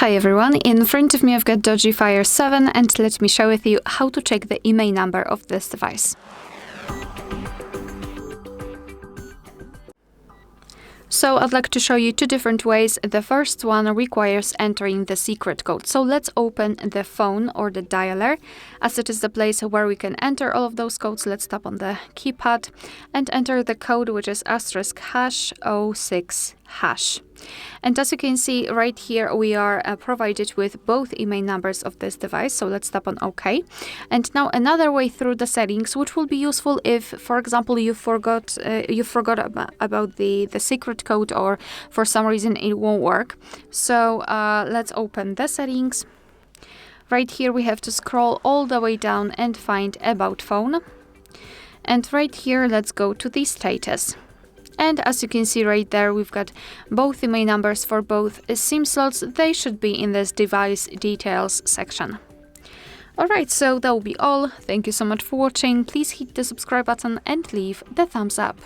Hi everyone, in front of me I've got DOOGEE Fire 7 and let me share with you how to check the IMEI number of this device. So I'd like to show you two different ways. The first one requires entering the secret code. So let's open the phone or the dialer, as it is the place where we can enter all of those codes. Let's tap on the keypad and enter the code, which is *#06#. And as you can see right here, we are provided with both IMEI numbers of this device. So let's tap on OK. And now another way through the settings, which will be useful if, for example, you forgot about the secret code, or for some reason it won't work. So let's open the settings. Right here we have to scroll all the way down and find About Phone. And right here, let's go to the status. And as you can see right there, we've got both IMEI numbers for both SIM slots. They should be in this device details section. Alright, so that will be all. Thank you so much for watching. Please hit the subscribe button and leave the thumbs up.